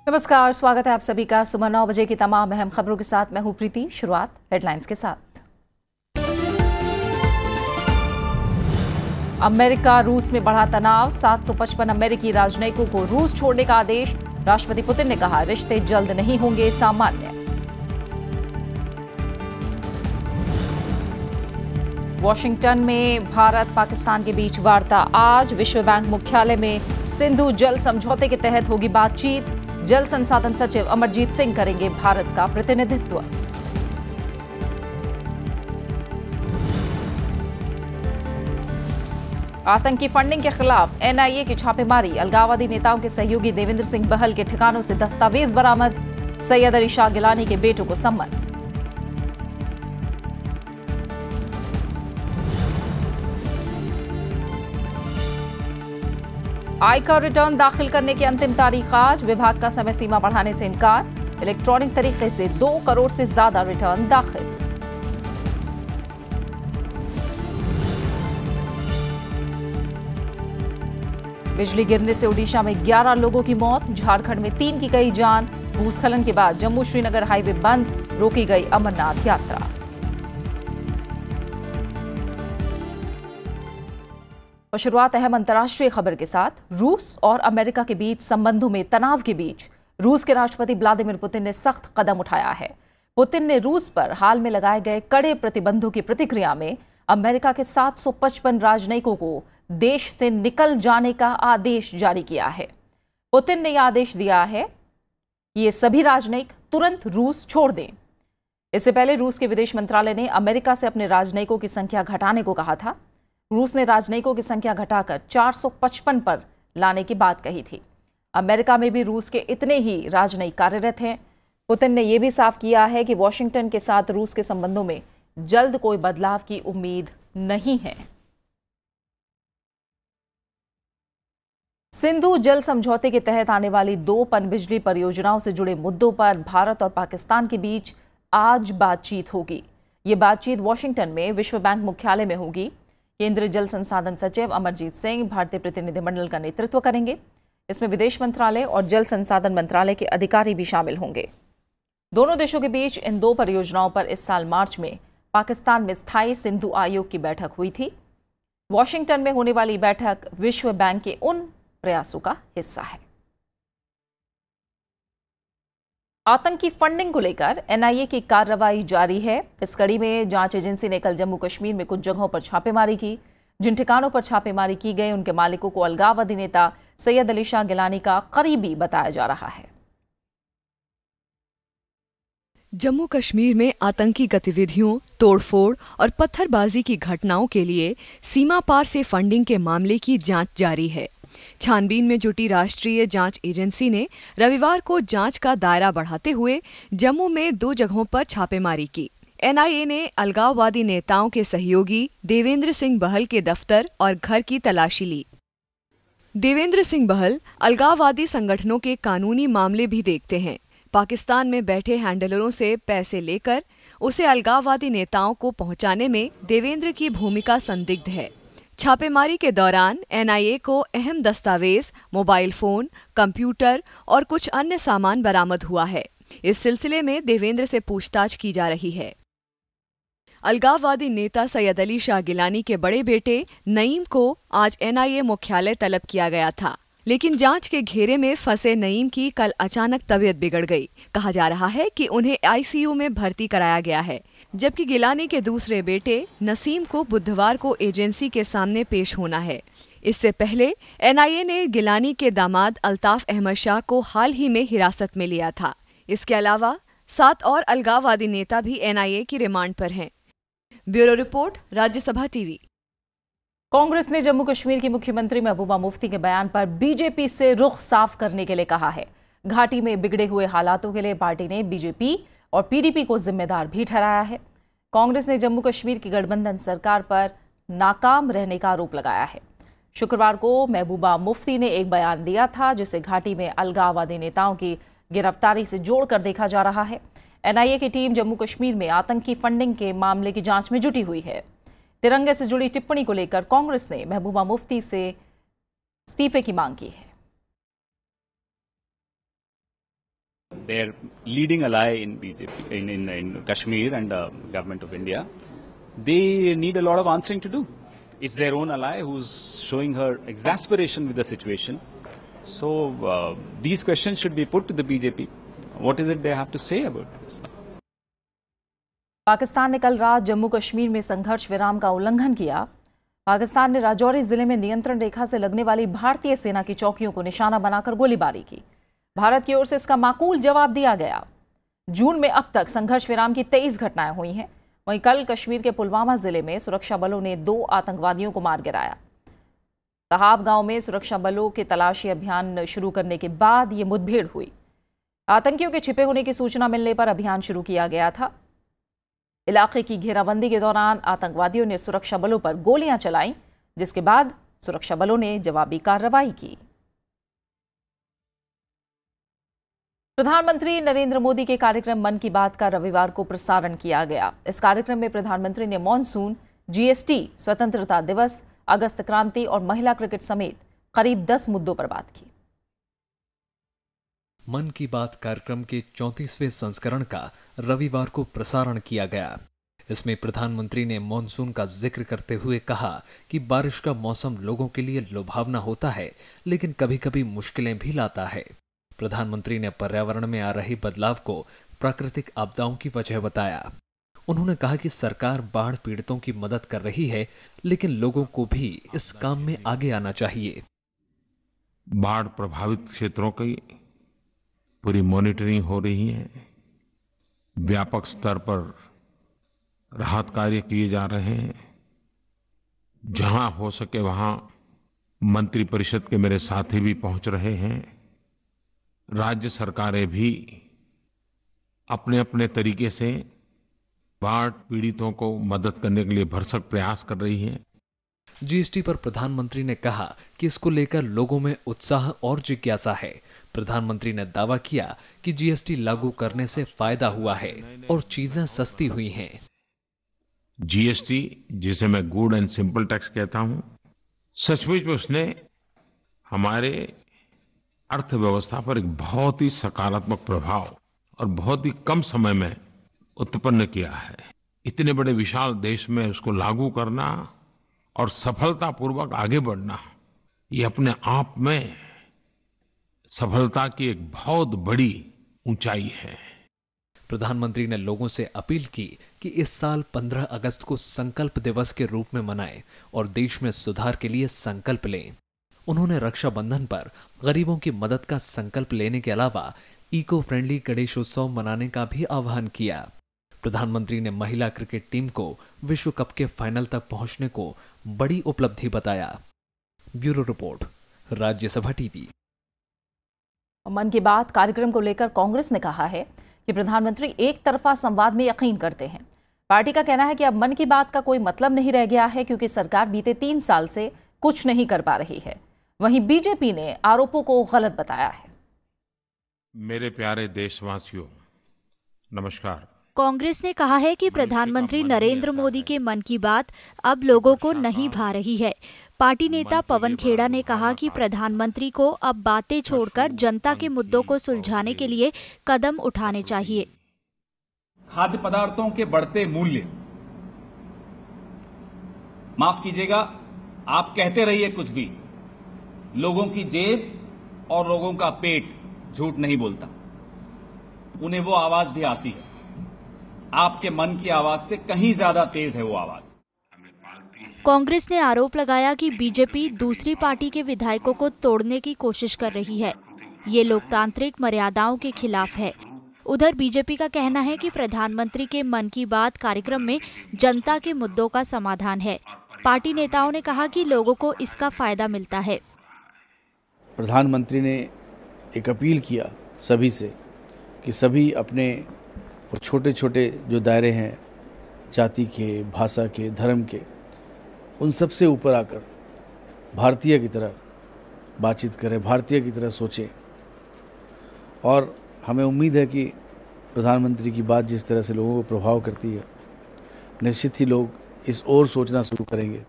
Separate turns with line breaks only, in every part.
नमस्कार, स्वागत है आप सभी का सुबह 9 बजे की तमाम अहम खबरों के साथ। मैं हूं प्रीति। शुरुआत हेडलाइंस के साथ। अमेरिका रूस में बढ़ा तनाव, 755 अमेरिकी राजनयिकों को रूस छोड़ने का आदेश। राष्ट्रपति पुतिन ने कहा रिश्ते जल्द नहीं होंगे सामान्य। वॉशिंगटन में भारत पाकिस्तान के बीच वार्ता आज। विश्व बैंक मुख्यालय में सिंधु जल समझौते के तहत होगी बातचीत। जल संसाधन सचिव अमरजीत सिंह करेंगे भारत का प्रतिनिधित्व। आतंकी फंडिंग के खिलाफ एनआईए की छापेमारी। अलगाववादी नेताओं के सहयोगी देवेंद्र सिंह बहल के ठिकानों से दस्तावेज बरामद। सैयद अली शाह गिलानी के बेटों को सम्मन। आयकर रिटर्न दाखिल करने की अंतिम तारीख आज। विभाग का समय सीमा बढ़ाने से इनकार। इलेक्ट्रॉनिक तरीके से 2 करोड़ से ज्यादा रिटर्न दाखिल। बिजली गिरने से ओडिशा में 11 लोगों की मौत। झारखंड में 3 की गई जान। भूस्खलन के बाद जम्मू श्रीनगर हाईवे बंद, रोकी गई अमरनाथ यात्रा। और शुरुआत अहम अंतर्राष्ट्रीय खबर के साथ। रूस और अमेरिका के बीच संबंधों में तनाव के बीच रूस के राष्ट्रपति व्लादिमीर पुतिन ने सख्त कदम उठाया है। पुतिन ने रूस पर हाल में लगाए गए कड़े प्रतिबंधों की प्रतिक्रिया में अमेरिका के 755 राजनयिकों को देश से निकल जाने का आदेश जारी किया है। पुतिन ने यह आदेश दिया है कि ये सभी राजनयिक तुरंत रूस छोड़ दें। इससे पहले रूस के विदेश मंत्रालय ने अमेरिका से अपने राजनयिकों की संख्या घटाने को कहा था। रूस ने राजनयिकों की संख्या घटाकर 455 पर लाने की बात कही थी। अमेरिका में भी रूस के इतने ही राजनयिक कार्यरत हैं। पुतिन ने यह भी साफ किया है कि वॉशिंगटन के साथ रूस के संबंधों में जल्द कोई बदलाव की उम्मीद नहीं है। सिंधु जल समझौते के तहत आने वाली 2 पनबिजली परियोजनाओं से जुड़े मुद्दों पर भारत और पाकिस्तान के बीच आज बातचीत होगी। ये बातचीत वॉशिंगटन में विश्व बैंक मुख्यालय में होगी। केंद्रीय जल संसाधन सचिव अमरजीत सिंह भारतीय प्रतिनिधिमंडल का नेतृत्व करेंगे। इसमें विदेश मंत्रालय और जल संसाधन मंत्रालय के अधिकारी भी शामिल होंगे। दोनों देशों के बीच इन 2 परियोजनाओं पर इस साल मार्च में पाकिस्तान में स्थायी सिंधु आयोग की बैठक हुई थी। वॉशिंगटन में होने वाली बैठक विश्व बैंक के उन प्रयासों का हिस्सा है। आतंकी फंडिंग को लेकर एनआईए की कार्रवाई जारी है। इस कड़ी में जांच एजेंसी ने कल जम्मू कश्मीर में कुछ जगहों पर छापेमारी की। जिन ठिकानों पर छापेमारी की गई उनके मालिकों को अलगाववादी नेता सैयद अली शाह गिलानी का करीबी बताया जा रहा है।
जम्मू कश्मीर में आतंकी गतिविधियों, तोड़फोड़ और पत्थरबाजी की घटनाओं के लिए सीमा पार से फंडिंग के मामले की जांच जारी है। छानबीन में जुटी राष्ट्रीय जांच एजेंसी ने रविवार को जांच का दायरा बढ़ाते हुए जम्मू में 2 जगहों पर छापेमारी की। एनआईए ने अलगाववादी नेताओं के सहयोगी देवेंद्र सिंह बहल के दफ्तर और घर की तलाशी ली। देवेंद्र सिंह बहल अलगाववादी संगठनों के कानूनी मामले भी देखते हैं। पाकिस्तान में बैठे हैंडलरों से पैसे लेकर उसे अलगाववादी नेताओं को पहुंचाने में देवेंद्र की भूमिका संदिग्ध है। छापेमारी के दौरान एनआईए को अहम दस्तावेज, मोबाइल फोन, कंप्यूटर और कुछ अन्य सामान बरामद हुआ है। इस सिलसिले में देवेंद्र से पूछताछ की जा रही है। अलगाववादी नेता सैयद अली शाह गिलानी के बड़े बेटे नईम को आज एनआईए मुख्यालय तलब किया गया था, लेकिन जांच के घेरे में फंसे नईम की कल अचानक तबीयत बिगड़ गई। कहा जा रहा है कि उन्हें आईसीयू में भर्ती कराया गया है, जबकि गिलानी के दूसरे बेटे नसीम को बुधवार को एजेंसी के सामने पेश होना है। इससे पहले एनआईए ने गिलानी के दामाद अल्ताफ अहमद शाह को हाल ही में हिरासत में लिया था। इसके अलावा 7 और अलगाववादी नेता भी एनआईए की रिमांड पर हैं। Bureau report, Rajya Sabha TV.
Congress ने जम्मू कश्मीर की मुख्यमंत्री महबूबा मुफ्ती के बयान पर बीजेपी से रुख साफ करने के लिए कहा है। घाटी में बिगड़े हुए हालातों के लिए पार्टी ने बीजेपी और पीडीपी को जिम्मेदार भी ठहराया है। कांग्रेस ने जम्मू कश्मीर की गठबंधन सरकार पर नाकाम रहने का आरोप लगाया है। शुक्रवार को महबूबा मुफ्ती ने एक बयान दिया था जिसे घाटी में अलगाववादी नेताओं की गिरफ्तारी से जोड़कर देखा जा रहा है। एनआईए की टीम जम्मू कश्मीर में आतंकी फंडिंग के मामले की जांच में जुटी हुई है। तिरंगे से जुड़ी टिप्पणी को लेकर कांग्रेस ने महबूबा मुफ्ती से इस्तीफे की मांग की है।
Their leading ally in BJP, in Kashmir and government of India, they need a lot of answering to do. It's their own ally who's showing her exasperation with the situation. So these questions should be put to the BJP. What is it they have to say about this?
Pakistan ने कल रात जम्मू कश्मीर में संघर्ष विराम का उल्लंघन किया। पाकिस्तान ने राजौरी जिले में नियंत्रण रेखा से लगने वाली भारतीय सेना की चौकियों को निशाना बनाकर गोलीबारी की। भारत की ओर से इसका माकूल जवाब दिया गया। जून में अब तक संघर्ष विराम की 23 घटनाएं हुई हैं। वहीं कल कश्मीर के पुलवामा जिले में सुरक्षा बलों ने 2 आतंकवादियों को मार गिराया। तहाब गांव में सुरक्षा बलों के तलाशी अभियान शुरू करने के बाद ये मुठभेड़ हुई। आतंकियों के छिपे होने की सूचना मिलने पर अभियान शुरू किया गया था। इलाके की घेराबंदी के दौरान आतंकवादियों ने सुरक्षा बलों पर गोलियां चलाईं, जिसके बाद सुरक्षा बलों ने जवाबी कार्रवाई की। प्रधानमंत्री नरेंद्र मोदी के कार्यक्रम मन की बात का रविवार को प्रसारण किया गया। इस कार्यक्रम में प्रधानमंत्री ने मॉनसून, जीएसटी, स्वतंत्रता दिवस, अगस्त क्रांति और महिला क्रिकेट समेत करीब 10 मुद्दों पर बात की।
मन की बात कार्यक्रम के 34वें संस्करण का रविवार को प्रसारण किया गया। इसमें प्रधानमंत्री ने मॉनसून का जिक्र करते हुए कहा कि बारिश का मौसम लोगों के लिए लुभावना होता है, लेकिन कभी-कभी मुश्किलें भी लाता है। प्रधानमंत्री ने पर्यावरण में आ रही बदलाव को प्राकृतिक आपदाओं की वजह बताया। उन्होंने कहा कि सरकार बाढ़ पीड़ितों की मदद कर रही है, लेकिन लोगों को भी इस काम में आगे आना चाहिए।
बाढ़ प्रभावित क्षेत्रों की पूरी मॉनिटरिंग हो रही है, व्यापक स्तर पर राहत कार्य किए जा रहे हैं। जहां हो सके वहां मंत्रिपरिषद के मेरे साथी भी पहुंच रहे हैं। राज्य सरकारें भी अपने अपने तरीके से बाढ़ पीड़ितों को मदद करने के लिए भरसक प्रयास कर रही हैं।
जीएसटी पर प्रधानमंत्री ने कहा कि इसको लेकर लोगों में उत्साह और जिज्ञासा है। प्रधानमंत्री ने दावा किया कि जीएसटी लागू करने से फायदा हुआ है और चीजें सस्ती हुई हैं।
जीएसटी, जिसे मैं गुड एंड सिंपल टैक्स कहता हूं, सचमुच उसने हमारे अर्थव्यवस्था पर एक बहुत ही सकारात्मक प्रभाव और बहुत ही कम समय में उत्पन्न किया है। इतने बड़े विशाल देश में उसको लागू करना और सफलतापूर्वक आगे बढ़ना, ये अपने आप में सफलता की एक बहुत बड़ी ऊंचाई है।
प्रधानमंत्री ने लोगों से अपील की कि इस साल 15 अगस्त को संकल्प दिवस के रूप में मनाएं और देश में सुधार के लिए संकल्प लें। उन्होंने रक्षाबंधन पर गरीबों की मदद का संकल्प लेने के अलावा इको फ्रेंडली गणेशोत्सव मनाने का भी आह्वान किया। प्रधानमंत्री ने महिला क्रिकेट टीम को विश्व कप के फाइनल तक पहुंचने को बड़ी उपलब्धि बताया। Bureau report, Rajya Sabha TV.
मन की बात कार्यक्रम को लेकर कांग्रेस ने कहा है कि प्रधानमंत्री एक तरफा संवाद में यकीन करते हैं। पार्टी का कहना है कि अब मन की बात का कोई मतलब नहीं रह गया है, क्योंकि सरकार बीते 3 साल से कुछ नहीं कर पा रही है। वहीं बीजेपी ने आरोपों को गलत बताया है।
मेरे प्यारे देशवासियों, नमस्कार।
कांग्रेस ने कहा है कि प्रधानमंत्री नरेंद्र मोदी के मन की बात अब लोगों को नहीं भा रही है। पार्टी नेता पवन खेड़ा ने कहा कि प्रधानमंत्री को अब बातें छोड़कर जनता के मुद्दों को सुलझाने के लिए कदम उठाने चाहिए।
खाद्य पदार्थों के बढ़ते मूल्य, माफ कीजिएगा, आप कहते रहिए कुछ भी, लोगों की जेब और लोगों का पेट झूठ नहीं बोलता। उन्हें वो आवाज भी आती है। आपके मन की आवाज से कहीं ज्यादा तेज है वो आवाज।
कांग्रेस ने आरोप लगाया कि बीजेपी दूसरी पार्टी के विधायकों को तोड़ने की कोशिश कर रही है। ये लोकतांत्रिक मर्यादाओं के खिलाफ है। उधर बीजेपी का कहना है कि प्रधानमंत्री के मन की बात कार्यक्रम में जनता के मुद्दों का समाधान है। पार्टी नेताओं ने कहा कि लोगों को इसका फायदा मिलता है।
प्रधानमंत्री ने एक अपील किया सभी से कि सभी अपने छोटे छोटे जो दायरे हैं, जाति के, भाषा के, धर्म के, उन सब से ऊपर आकर भारतीय की तरह बातचीत करें, भारतीय की तरह सोचें। और हमें उम्मीद है कि प्रधानमंत्री की बात जिस तरह से लोगों को प्रभाव करती है, निश्चित ही लोग इस ओर सोचना शुरू करेंगे।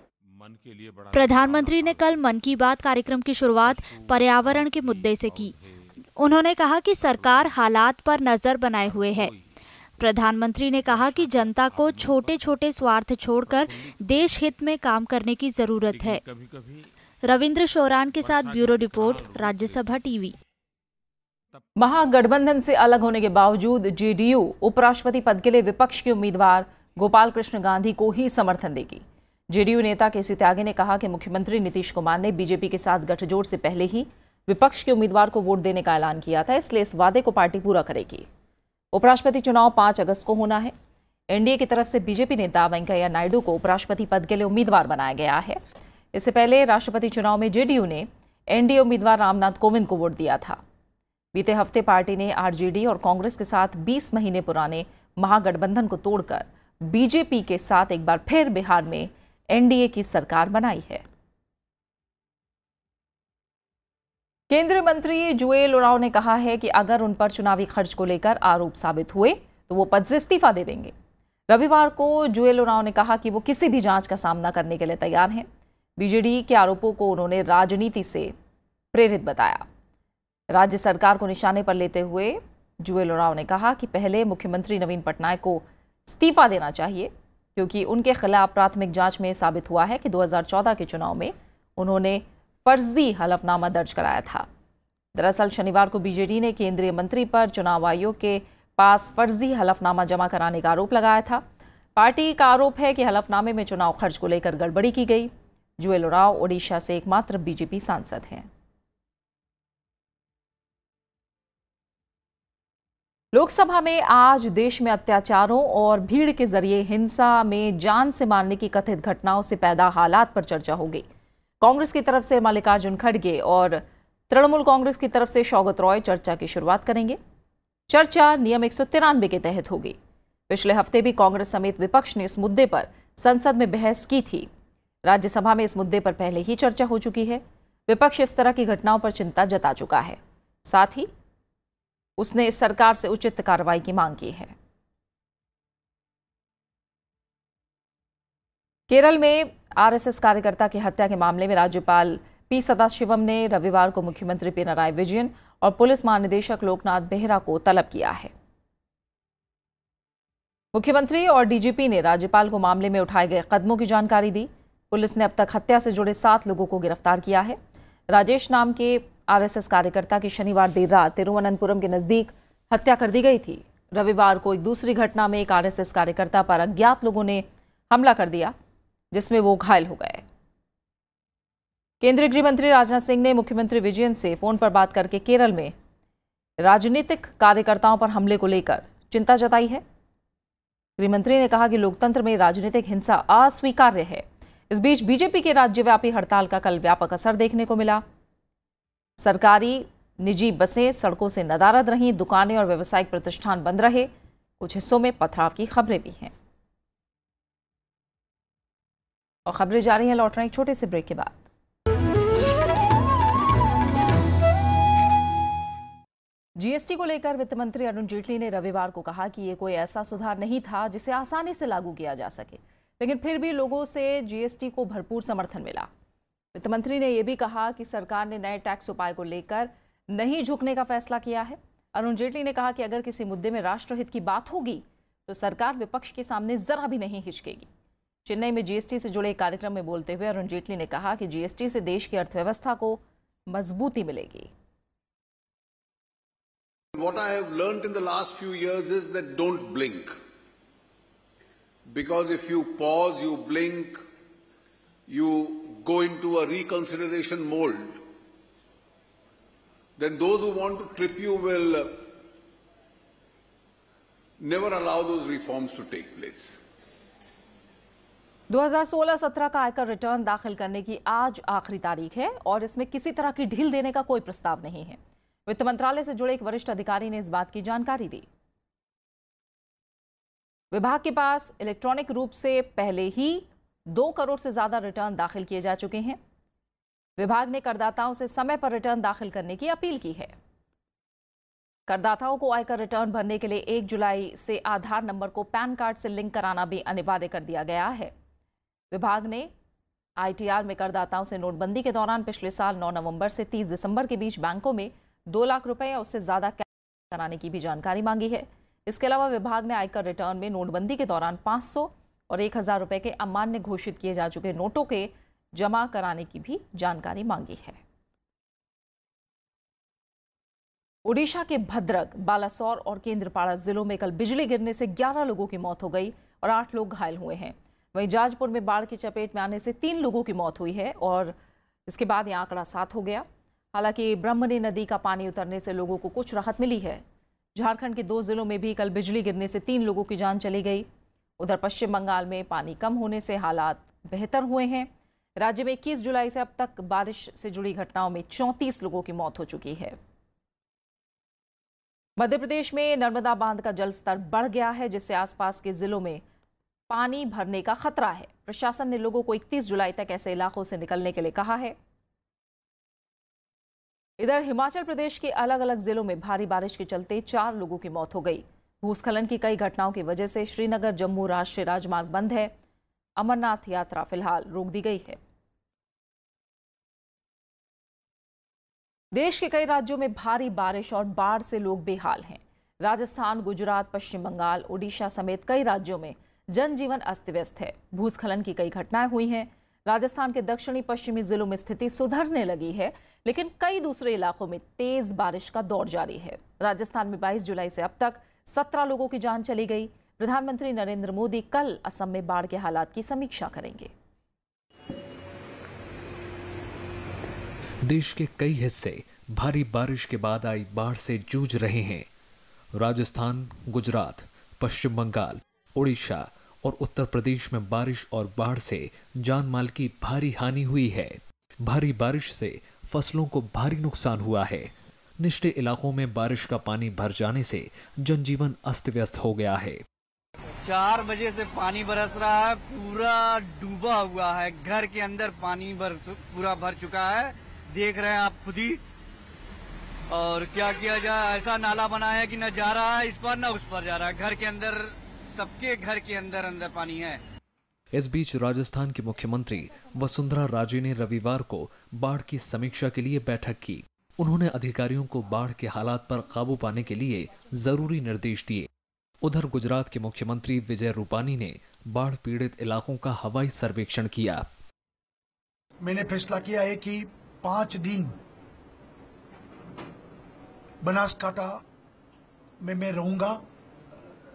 प्रधानमंत्री ने कल मन की बात कार्यक्रम की शुरुआत पर्यावरण के मुद्दे से की। उन्होंने कहा कि सरकार हालात पर नजर बनाए हुए है। प्रधानमंत्री ने कहा कि जनता को छोटे छोटे स्वार्थ छोड़कर देश हित में काम करने की जरूरत है। रविंद्र शोरान के साथ ब्यूरो रिपोर्ट, राज्यसभा टीवी।
महागठबंधन से अलग होने के बावजूद जेडीयू उपराष्ट्रपति पद के लिए विपक्ष के उम्मीदवार गोपाल कृष्ण गांधी को ही समर्थन देगी। जेडीयू नेता केसी त्यागी ने कहा कि मुख्यमंत्री नीतीश कुमार ने बीजेपी के साथ गठजोड़ से पहले ही विपक्ष के उम्मीदवार को वोट देने का ऐलान किया था, इसलिए इस वादे को पार्टी पूरा करेगी। उपराष्ट्रपति चुनाव 5 अगस्त को होना है। एनडीए की तरफ से बीजेपी नेता वेंकैया नायडू को उपराष्ट्रपति पद के लिए उम्मीदवार बनाया गया है। इससे पहले राष्ट्रपति चुनाव में जेडीयू ने एनडीए उम्मीदवार रामनाथ कोविंद को वोट दिया था। बीते हफ्ते पार्टी ने आरजेडी और कांग्रेस के साथ 20 महीने पुराने महागठबंधन को तोड़कर बीजेपी के साथ एक बार फिर बिहार में एनडीए की सरकार बनाई है। केंद्रीय मंत्री जुएल ओरांव ने कहा है कि अगर उन पर चुनावी खर्च को लेकर आरोप साबित हुए तो वो पद से इस्तीफा दे देंगे। रविवार को जुएल ओरांव ने कहा कि वो किसी भी जांच का सामना करने के लिए तैयार हैं। बीजेडी के आरोपों को उन्होंने राजनीति से प्रेरित बताया। राज्य सरकार को निशाने पर लेते हुए जुएल ओरांव ने कहा कि पहले मुख्यमंत्री नवीन पटनायक को इस्तीफा देना चाहिए, क्योंकि उनके खिलाफ प्राथमिक जांच में साबित हुआ है कि 2014 के चुनाव में उन्होंने फर्जी हलफनामा दर्ज कराया था। दरअसल शनिवार को बीजेडी ने केंद्रीय मंत्री पर चुनाव आयोग के पास फर्जी हलफनामा जमा कराने का आरोप लगाया था। पार्टी का आरोप है कि हलफनामे में चुनाव खर्च को लेकर गड़बड़ी की गई। जुएल ओरांव ओडिशा से एकमात्र बीजेपी सांसद हैं। लोकसभा में आज देश में अत्याचारों और भीड़ के जरिए हिंसा में जान से मारने की कथित घटनाओं से पैदा हालात पर चर्चा होगी। कांग्रेस की तरफ से मल्लिकार्जुन खड़गे और तृणमूल कांग्रेस की तरफ से सौगत रॉय चर्चा की शुरुआत करेंगे। चर्चा नियम 193 के तहत होगी। पिछले हफ्ते भी कांग्रेस समेत विपक्ष ने इस मुद्दे पर संसद में बहस की थी। राज्यसभा में इस मुद्दे पर पहले ही चर्चा हो चुकी है। विपक्ष इस तरह की घटनाओं पर चिंता जता चुका है। साथ ही उसने सरकार से उचित कार्रवाई की मांग की है। केरल में आरएसएस कार्यकर्ता की हत्या के मामले में राज्यपाल पी सदाशिवम ने रविवार को मुख्यमंत्री पिनराई विजयन और पुलिस महानिदेशक लोकनाथ बेहरा को तलब किया है। मुख्यमंत्री और डीजीपी ने राज्यपाल को मामले में उठाए गए कदमों की जानकारी दी। पुलिस ने अब तक हत्या से जुड़े 7 लोगों को गिरफ्तार किया है। राजेश नाम के आरएसएस कार्यकर्ता की शनिवार देर रात तिरुवनंतपुरम के नजदीक हत्या कर दी गई थी। रविवार को एक दूसरी घटना में एक आरएसएस कार्यकर्ता पर अज्ञात लोगों ने हमला कर दिया, जिसमें वो घायल हो गए। केंद्रीय गृह मंत्री राजनाथ सिंह ने मुख्यमंत्री विजयन से फोन पर बात करके केरल में राजनीतिक कार्यकर्ताओं पर हमले को लेकर चिंता जताई है। गृह मंत्री ने कहा कि लोकतंत्र में राजनीतिक हिंसा अस्वीकार्य है। इस बीच बीजेपी की राज्यव्यापी हड़ताल का कल व्यापक असर देखने को मिला। सरकारी निजी बसें सड़कों से नदारद रहीं, दुकानें और व्यावसायिक प्रतिष्ठान बंद रहे। कुछ हिस्सों में पथराव की खबरें भी हैं। और खबरें जारी हैं, लौट रहे हैं एक छोटे से ब्रेक के बाद। जीएसटी को लेकर वित्त मंत्री अरुण जेटली ने रविवार को कहा कि यह कोई ऐसा सुधार नहीं था जिसे आसानी से लागू किया जा सके, लेकिन फिर भी लोगों से जीएसटी को भरपूर समर्थन मिला। वित्त मंत्री ने यह भी कहा कि सरकार ने नए टैक्स उपाय को लेकर नहीं झुकने का फैसला किया है। अरुण जेटली ने कहा कि अगर किसी मुद्दे में राष्ट्रहित की बात होगी तो सरकार विपक्ष के सामने जरा भी नहीं हिचकेगी। चेन्नई में जीएसटी से जुड़े एक कार्यक्रम में बोलते हुए अरुण जेटली ने कहा कि जीएसटी से देश की अर्थव्यवस्था को मजबूती मिलेगी।
What I have learned in the last few years is that don't blink. Because if you pause, you blink, you go into a reconsideration mold, then those who want to trip you will never allow those reforms to take place.
2016-17 का आयकर return दाखिल करने की आज आखिरी तारीख है और इसमें किसी तरह की ढील देने का कोई प्रस्ताव नहीं है। वित्त मंत्रालय से जुड़े एक वरिष्ठ अधिकारी ने इस बात की जानकारी दी। विभाग के पास इलेक्ट्रॉनिक रूप से पहले ही 2 करोड़ से ज्यादा रिटर्न दाखिल किए जा चुके हैं। विभाग ने करदाताओं से समय पर रिटर्न दाखिल करने की अपील की है। करदाताओं को आयकर रिटर्न भरने के लिए 1 जुलाई से आधार नंबर को पैन कार्ड से लिंक कराना भी अनिवार्य कर दिया गया है। विभाग ने आईटीआर में करदाताओं से नोटबंदी के दौरान पिछले साल 9 नवंबर से 30 दिसंबर के बीच बैंकों में 2 लाख रुपए या उससे ज्यादा कैश कराने की भी जानकारी मांगी है। इसके अलावा विभाग ने आयकर रिटर्न में नोटबंदी के दौरान 500 और 1000 रुपए के अमान्य घोषित किए जा चुके नोटों के जमा कराने की भी जानकारी मांगी है। ओडिशा के भद्रक, बालासोर और केंद्रपाड़ा जिलों में कल बिजली गिरने से 11 लोगों की मौत हो गई और 8 लोग घायल हुए हैं। वहीं जाजपुर में बाढ़ की चपेट में आने से 3 लोगों की मौत हुई है और इसके बाद यह आंकड़ा 7 हो गया। हालांकि ब्रह्मणी नदी का पानी उतरने से लोगों को कुछ राहत मिली है। झारखंड के 2 जिलों में भी कल बिजली गिरने से 3 लोगों की जान चली गई। उधर पश्चिम बंगाल में पानी कम होने से हालात बेहतर हुए हैं। राज्य में 21 जुलाई से अब तक बारिश से जुड़ी घटनाओं में 34 लोगों की मौत हो चुकी है। मध्य प्रदेश में नर्मदा बांध का जलस्तर बढ़ गया है, जिससे आसपास के जिलों में पानी भरने का खतरा है। प्रशासन ने लोगों को 31 जुलाई तक ऐसे इलाकों से निकलने के लिए कहा है। इधर हिमाचल प्रदेश के अलग अलग जिलों में भारी बारिश के चलते 4 लोगों की मौत हो गई। भूस्खलन की कई घटनाओं की वजह से श्रीनगर जम्मू राष्ट्रीय राजमार्ग बंद है। अमरनाथ यात्रा फिलहाल रोक दी गई है। देश के कई राज्यों में भारी बारिश और बाढ़ से लोग बेहाल हैं। राजस्थान, गुजरात, पश्चिम बंगाल, ओडिशा समेत कई राज्यों में जनजीवन अस्त व्यस्त है। भूस्खलन की कई घटनाएं हुई हैं। राजस्थान के दक्षिणी पश्चिमी जिलों में स्थिति सुधरने लगी है, लेकिन कई दूसरे इलाकों में तेज बारिश का दौर जारी है। राजस्थान में 22 जुलाई से अब तक 17 लोगों की जान चली गई। प्रधानमंत्री नरेंद्र मोदी कल असम में बाढ़ के हालात की समीक्षा करेंगे।
देश के कई हिस्से भारी बारिश के बाद आई बाढ़ से जूझ रहे हैं। राजस्थान, गुजरात, पश्चिम बंगाल, ओडिशा और उत्तर प्रदेश में बारिश और बाढ़ से जान माल की भारी हानि हुई है। भारी बारिश से फसलों को भारी नुकसान हुआ है। निचले इलाकों में बारिश का पानी भर जाने से जनजीवन अस्त व्यस्त हो गया है।
4 बजे से पानी बरस रहा है, पूरा डूबा हुआ है। घर के अंदर पानी पूरा भर चुका है, देख रहे हैं आप खुद ही। और क्या किया जाए, ऐसा नाला बना है कि न जा रहा है इस पर न उस पर जा रहा है। घर के अंदर, सबके घर के अंदर पानी है।
इस बीच राजस्थान की मुख्यमंत्री वसुंधरा राजे ने रविवार को बाढ़ की समीक्षा के लिए बैठक की। उन्होंने अधिकारियों को बाढ़ के हालात पर काबू पाने के लिए जरूरी निर्देश दिए। उधर गुजरात के मुख्यमंत्री विजय रूपानी ने बाढ़ पीड़ित इलाकों का हवाई सर्वेक्षण किया।
मैंने फैसला किया है कि 5 दिन बनासकांठा में मैं रहूंगा,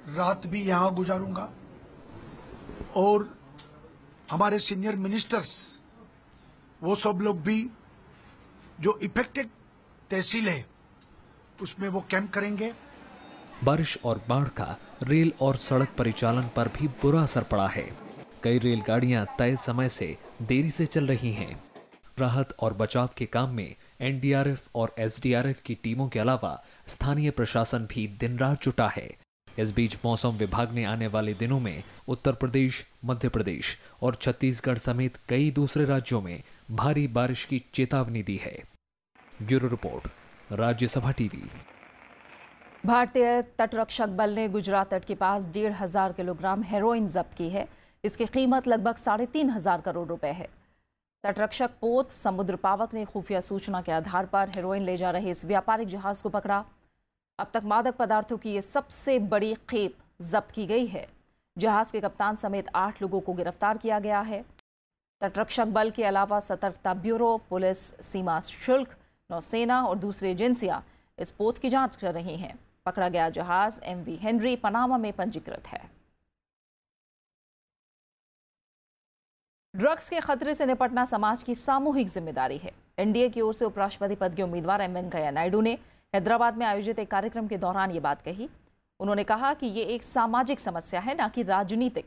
रात भी यहां गुजारूंगा और हमारे सीनियर मिनिस्टर्स वो सब लोग भी जो इफेक्टेड तहसील है उसमें वो कैंप करेंगे।
बारिश और बाढ़ का रेल और सड़क परिचालन पर भी बुरा असर पड़ा है। कई रेलगाड़ियां तय समय से देरी से चल रही हैं। राहत और बचाव के काम में एनडीआरएफ और एसडीआरएफ की टीमों के अलावा स्थानीय प्रशासन भी दिन रात जुटा है। इस बीच मौसम विभाग ने आने वाले दिनों में उत्तर प्रदेश, मध्य प्रदेश और छत्तीसगढ़ समेत कई दूसरे राज्यों में भारी बारिश की चेतावनी दी है। Bureau report, Rajya Sabha TV.
भारतीय तटरक्षक बल ने गुजरात तट के पास 1,500 किलोग्राम हेरोइन जब्त की है। इसकी कीमत लगभग 3,500 करोड़ रुपए है। तटरक्षक पोत समुद्र पावक ने खुफिया सूचना के आधार पर हेरोइन ले जा रहे इस व्यापारिक जहाज को पकड़ा। अब तक मादक पदार्थों की यह सबसे बड़ी खेप जब्त की गई है। जहाज के कप्तान समेत 8 लोगों को गिरफ्तार किया गया है। तटरक्षक बल के अलावा सतर्कता ब्यूरो, पुलिस, सीमा शुल्क, नौसेना और दूसरी एजेंसियां इस पोत की जांच कर रही हैं। पकड़ा गया जहाज MV हेनरी पनामा में पंजीकृत है। ड्रग्स के खतरे से निपटना समाज की सामूहिक जिम्मेदारी है। एनडीए की ओर से उपराष्ट्रपति पद के उम्मीदवार एम वेंकैया नायडू ने हैदराबाद में आयोजित एक कार्यक्रम के दौरान ये बात कही। उन्होंने कहा कि ये एक सामाजिक समस्या है, ना कि राजनीतिक।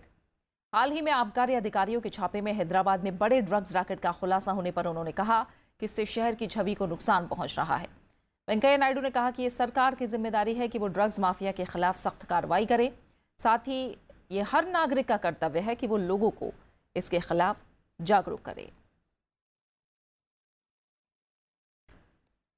हाल ही में आबकारी अधिकारियों के छापे में हैदराबाद में बड़े ड्रग्स रैकेट का खुलासा होने पर उन्होंने कहा कि इससे शहर की छवि को नुकसान पहुंच रहा है। वेंकैया नायडू ने कहा कि ये सरकार की जिम्मेदारी है कि वो ड्रग्स माफिया के खिलाफ सख्त कार्रवाई करे। साथ ही ये हर नागरिक का कर्तव्य है कि वो लोगों को इसके खिलाफ जागरूक करे।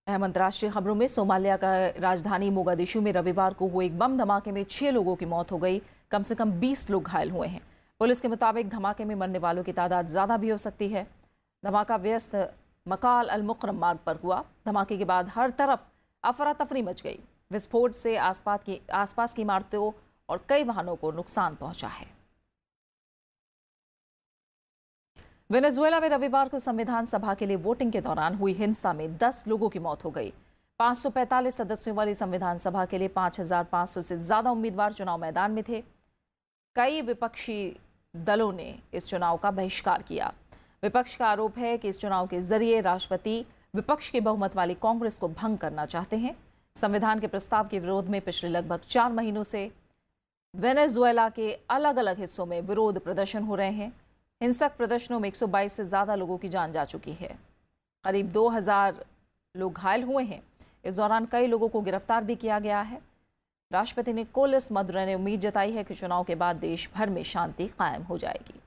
अहम अंतर्राष्ट्रीय खबरों में सोमालिया का राजधानी मोगादिशु में रविवार को हुए एक बम धमाके में 6 लोगों की मौत हो गई। कम से कम 20 लोग घायल हुए हैं। पुलिस के मुताबिक धमाके में मरने वालों की तादाद ज्यादा भी हो सकती है। धमाका व्यस्त मकाल अल मुकरम मार्ग पर हुआ। धमाके के बाद हर तरफ अफरा तफरी मच गई। विस्फोट से आसपास की इमारतों और कई वाहनों को नुकसान पहुंचा है। वेनेजुएला में रविवार को संविधान सभा के लिए वोटिंग के दौरान हुई हिंसा में 10 लोगों की मौत हो गई। 545 सदस्यों वाली संविधान सभा के लिए 5,500 से ज्यादा उम्मीदवार चुनाव मैदान में थे। कई विपक्षी दलों ने इस चुनाव का बहिष्कार किया। विपक्ष का आरोप है कि इस चुनाव के जरिए राष्ट्रपति विपक्ष के बहुमत वाली कांग्रेस को भंग करना चाहते हैं। संविधान के प्रस्ताव के विरोध में पिछले लगभग 4 महीनों से वेनेजुएला के अलग अलग हिस्सों में विरोध प्रदर्शन हो रहे हैं। हिंसक प्रदर्शनों में 122 से ज्यादा लोगों की जान जा चुकी है। करीब 2000 लोग घायल हुए हैं। इस दौरान कई लोगों को गिरफ्तार भी किया गया है। राष्ट्रपति निकोलस मदुरो ने उम्मीद जताई है कि चुनाव के बाद देश भर में शांति कायम हो जाएगी।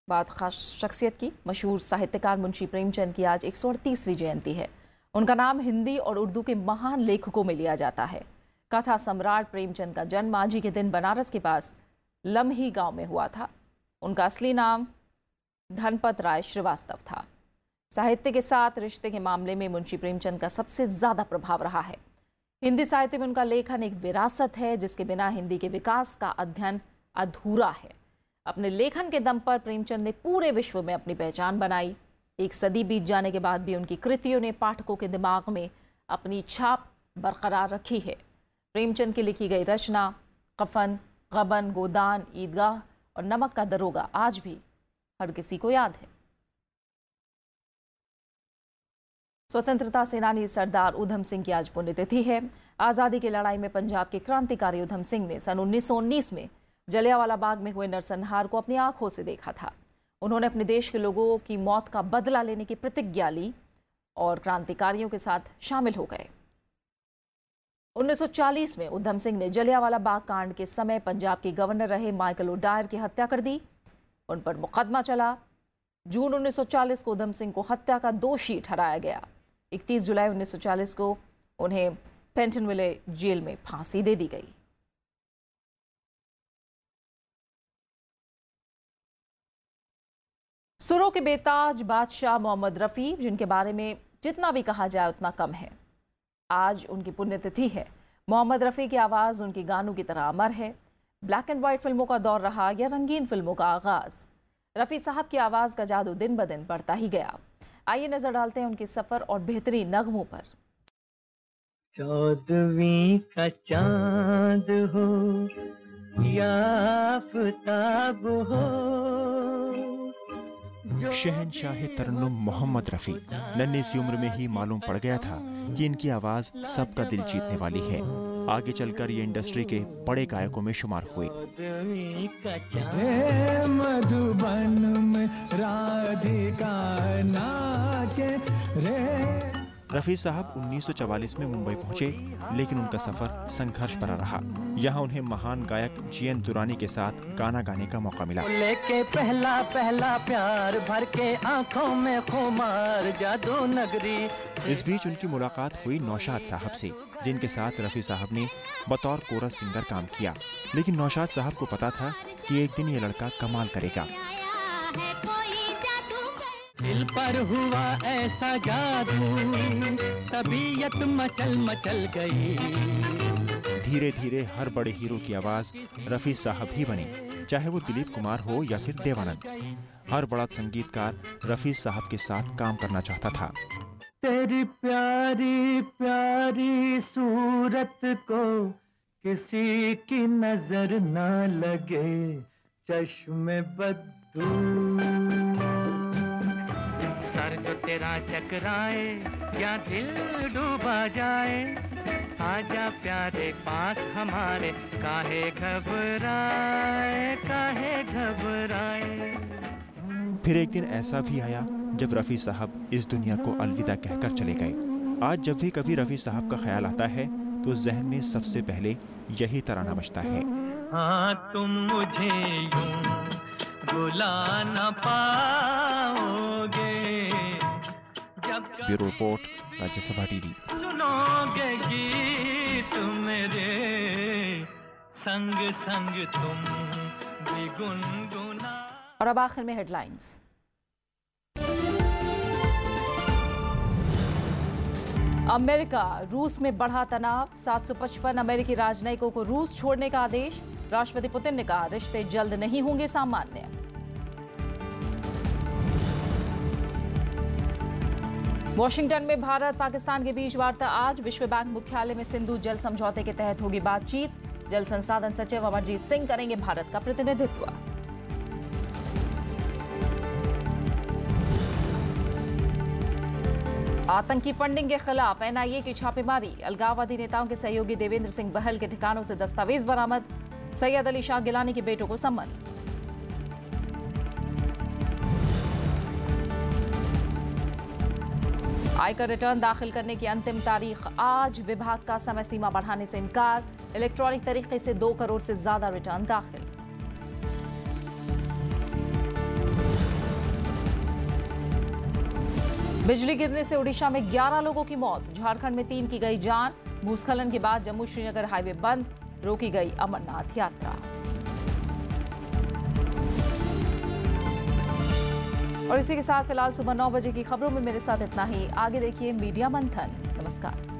बात खास शख्सियत की। मशहूर साहित्यकार मुंशी प्रेमचंद की आज 138वीं जयंती है। उनका नाम हिंदी और उर्दू के महान लेखकों में लिया जाता है। कथा सम्राट प्रेमचंद का जन्म आज ही के दिन बनारस के पास लम्ही गांव में हुआ था। उनका असली नाम धनपत राय श्रीवास्तव था। साहित्य के साथ रिश्ते के मामले में मुंशी प्रेमचंद का सबसे ज्यादा प्रभाव रहा है। हिंदी साहित्य में उनका लेखन एक विरासत है जिसके बिना हिंदी के विकास का अध्ययन अधूरा है। अपने लेखन के दम पर प्रेमचंद ने पूरे विश्व में अपनी पहचान बनाई। एक सदी बीत जाने के बाद भी उनकी कृतियों ने पाठकों के दिमाग में अपनी छाप बरकरार रखी है। प्रेमचंद की लिखी गई रचना कफन, गबन, गोदान, ईदगाह और नमक का दरोगा आज भी हर किसी को याद है। स्वतंत्रता सेनानी सरदार उधम सिंह की आज पुण्यतिथि है। आज़ादी की लड़ाई में पंजाब के क्रांतिकारी उधम सिंह ने सन 1919 में जलियांवाला बाग में हुए नरसंहार को अपनी आंखों से देखा था। उन्होंने अपने देश के लोगों की मौत का बदला लेने की प्रतिज्ञा ली और क्रांतिकारियों के साथ शामिल हो गए। 1940 में उधम सिंह ने जलियांवाला बाग कांड के समय पंजाब के गवर्नर रहे माइकल ओडायर की हत्या कर दी। उन पर मुकदमा चला। जून 1940 को उधम सिंह को हत्या का दोषी ठहराया गया। 31 जुलाई 1940 को उन्हें पेंटनविले जेल में फांसी दे दी गई। सुरों के बेताज बादशाह मोहम्मद रफ़ी, जिनके बारे में जितना भी कहा जाए उतना कम है, आज उनकी पुण्यतिथि है। मोहम्मद रफ़ी की आवाज़ उनके गानों की तरह अमर है। ब्लैक एंड वाइट फिल्मों का दौर रहा या रंगीन फिल्मों का आगाज़, रफ़ी साहब की आवाज़ का जादू दिन ब दिन बढ़ता ही गया। आइए नजर डालते हैं उनके सफ़र और बेहतरीन नगमों पर।
14वीं का चांद हो या आफ़ताब हो।
शहनशाह तरन्नुम मोहम्मद रफ़ी नन्ही सी उम्र में ही मालूम पड़ गया था कि इनकी आवाज सबका दिल जीतने वाली है। आगे चलकर ये इंडस्ट्री के बड़े गायकों में शुमार हुए।
मधुबन में राधिका नाचे रे।
रफ़ी साहब 1944 में मुंबई पहुंचे, लेकिन उनका सफर संघर्ष भरा रहा। यहाँ उन्हें महान गायक जीएन दुरानी के साथ गाना गाने का मौका मिला।
लेके पहला पहला प्यार भर के आंखों में खुमार जादू नगरी।
इस बीच उनकी मुलाकात हुई नौशाद साहब से, जिनके साथ रफ़ी साहब ने बतौर कोरस सिंगर काम किया। लेकिन नौशाद साहब को पता था कि एक दिन ये लड़का कमाल करेगा।
दिल पर हुआ ऐसा जादू, तबीयत मचल मचल गई।
धीरे धीरे हर बड़े हीरो की आवाज रफ़ी साहब ही बने, चाहे वो दिलीप कुमार हो या फिर देवानंद। हर बड़ा संगीतकार रफ़ी साहब के साथ काम करना चाहता था।
तेरी प्यारी प्यारी सूरत को किसी की नजर ना लगे, चश्मे बद्दू सर जो तेरा चकराए या दिल डूबा जाए, आजा प्यारे पास हमारे, काहे घबराए काहे घबराए।
फिर एक दिन ऐसा भी आया जब रफ़ी साहब इस दुनिया को अलविदा कहकर चले गए। आज जब भी कभी रफ़ी साहब का ख्याल आता है तो जहन में सबसे पहले यही तराना बजता है।
हाँ तुम मुझे यूं बुला न पाओगे,
ब्यूरो रिपोर्ट, राज्यसभा टीवी।
सुनोगे गीत मेरे संग संग तुम भी गुनगुना।
और अब आखिर में हेडलाइंस। अमेरिका रूस में बढ़ा तनाव, 755 अमेरिकी राजनयिकों को रूस छोड़ने का आदेश। राष्ट्रपति पुतिन ने कहा रिश्ते जल्द नहीं होंगे सामान्य। वॉशिंगटन में भारत पाकिस्तान के बीच वार्ता आज। विश्व बैंक मुख्यालय में सिंधु जल समझौते के तहत होगी बातचीत। जल संसाधन सचिव अमरजीत सिंह करेंगे भारत का प्रतिनिधित्व। आतंकी फंडिंग के खिलाफ एनआईए की छापेमारी। अलगाववादी नेताओं के सहयोगी देवेंद्र सिंह बहल के ठिकानों से दस्तावेज बरामद। सैयद अली शाह गिलानी के बेटों को सम्मन। आयकर रिटर्न दाखिल करने की अंतिम तारीख आज। विभाग का समय सीमा बढ़ाने से इनकार। इलेक्ट्रॉनिक तरीके से 2 करोड़ से ज्यादा रिटर्न दाखिल। बिजली गिरने से ओडिशा में 11 लोगों की मौत। झारखंड में 3 की गई जान। भूस्खलन के बाद जम्मू श्रीनगर हाईवे बंद। रोकी गई अमरनाथ यात्रा। और इसी के साथ फिलहाल सुबह 9 बजे की खबरों में मेरे साथ इतना ही। आगे देखिए मीडिया मंथन। नमस्कार।